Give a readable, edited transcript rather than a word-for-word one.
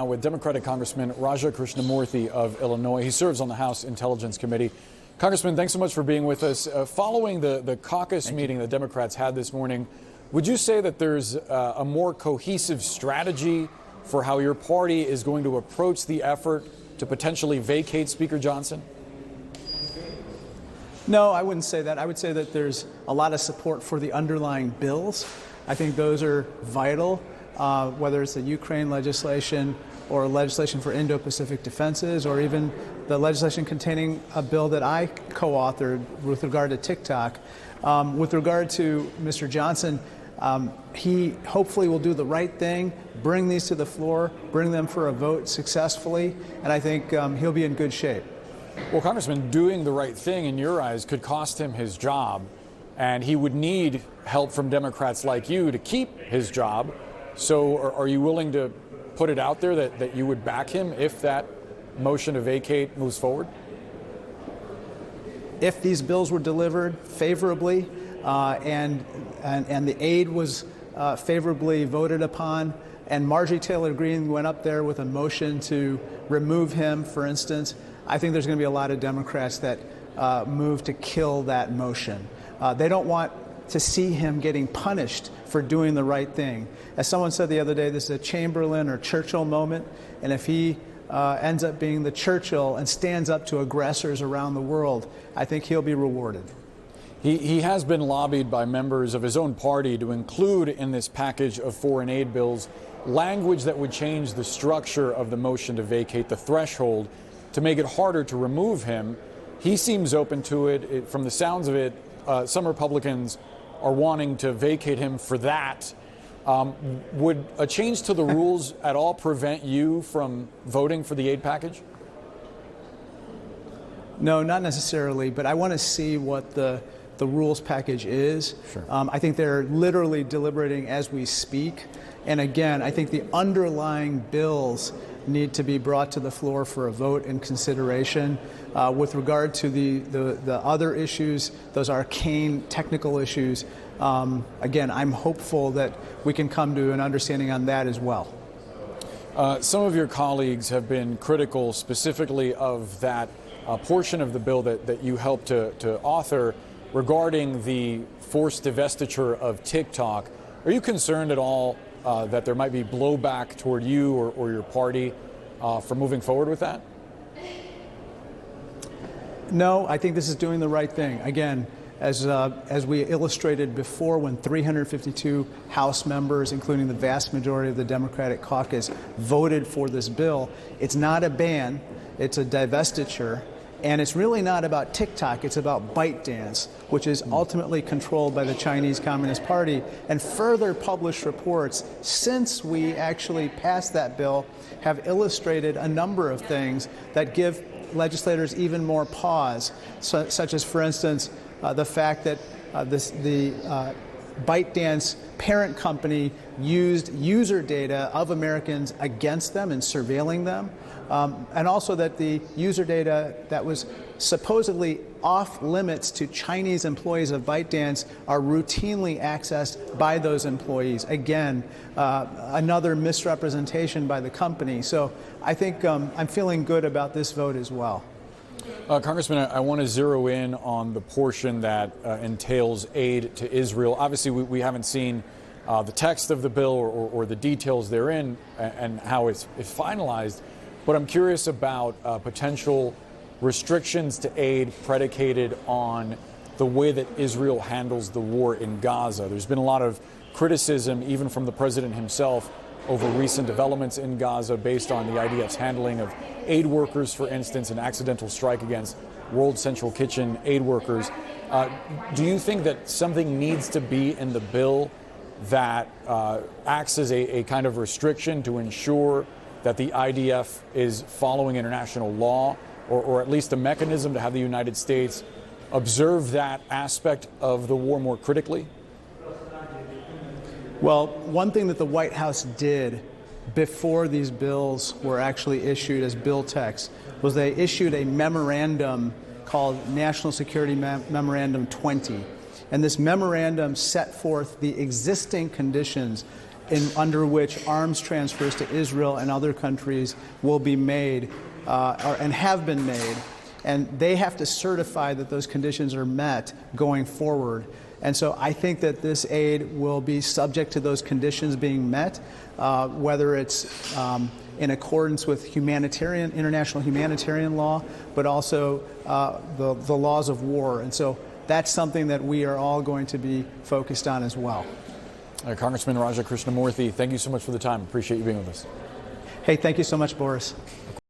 With Democratic Congressman Krishnamoorthi of Illinois. He serves on the House Intelligence Committee. Congressman, thanks so much for being with us. Following the caucus meeting the Democrats had this morning, would you say that there's a more cohesive strategy for how your party is going to approach the effort to potentially vacate Speaker Johnson? No, I wouldn't say that. I would say that there's a lot of support for the underlying bills. I think those are vital, whether it's the Ukraine legislation or legislation for Indo-Pacific defenses, or even the legislation containing a bill that I co-authored with regard to TikTok. With regard to Mr. Johnson, he hopefully will do the right thing, bring these to the floor, bring them for a vote successfully, and I think he'll be in good shape. Well, Congressman, doing the right thing in your eyes could cost him his job, and he would need help from Democrats like you to keep his job. So are you willing to put it out there that you would back him if that motion to vacate moves forward? If these bills were delivered favorably and the aid was favorably voted upon, and Marjorie Taylor Greene went up there with a motion to remove him, for instance, I think there's going to be a lot of Democrats that move to kill that motion. They don't want to see him getting punished for doing the right thing. As someone said the other day, this is a Chamberlain or Churchill moment, and if he ends up being the Churchill and stands up to aggressors around the world, I think he'll be rewarded. He has been lobbied by members of his own party to include in this package of foreign aid bills language that would change the structure of the motion to vacate, the threshold, to make it harder to remove him. He seems open to it. From the sounds of it, some Republicans are wanting to vacate him for that. Would a change to the rules at all prevent you from voting for the aid package? No, not necessarily, but I want to see what the rules package is. Sure. I think they're literally deliberating as we speak. And again, I think the underlying bills need to be brought to the floor for a vote and consideration. With regard to the other issues, those arcane technical issues, again, I'm hopeful that we can come to an understanding on that as well. Some of your colleagues have been critical specifically of that portion of the bill that you helped to author regarding the forced divestiture of TikTok. Are you concerned at all that there might be blowback toward you or your party for moving forward with that? No, I think this is doing the right thing. Again, as we illustrated before, when 352 House members, including the vast majority of the Democratic caucus, voted for this bill, it's not a ban, it's a divestiture. And it's really not about TikTok, it's about ByteDance, which is ultimately controlled by the Chinese Communist Party. And further published reports since we actually passed that bill have illustrated a number of things that give legislators even more pause, such as, for instance, the fact that the ByteDance parent company used user data of Americans against them and surveilling them. And also that the user data that was supposedly off limits to Chinese employees of ByteDance are routinely accessed by those employees. Again, another misrepresentation by the company. So I think I'm feeling good about this vote as well. Congressman, I want to zero in on the portion that entails aid to Israel. Obviously, we haven't seen the text of the bill or the details therein and how it's finalized. But I'm curious about potential restrictions to aid predicated on the way that Israel handles the war in Gaza. There's been a lot of criticism, even from the president himself, over recent developments in Gaza based on the IDF's handling of aid workers, for instance, an accidental strike against World Central Kitchen aid workers. Do you think that something needs to be in the bill that acts as a kind of restriction to ensure that the IDF is following international law, or at least a mechanism to have the United States observe that aspect of the war more critically? Well, one thing that the White House did before these bills were actually issued as bill text was they issued a memorandum called National Security Memorandum 20. And this memorandum set forth the existing conditions under which arms transfers to Israel and other countries will be made and have been made. And they have to certify that those conditions are met going forward. And so I think that this aid will be subject to those conditions being met, whether it's in accordance with international humanitarian law, but also the laws of war. And so that's something that we are all going to be focused on as well. Congressman Raja Krishnamoorthi, thank you so much for the time. Appreciate you being with us. Hey, thank you so much, Boris.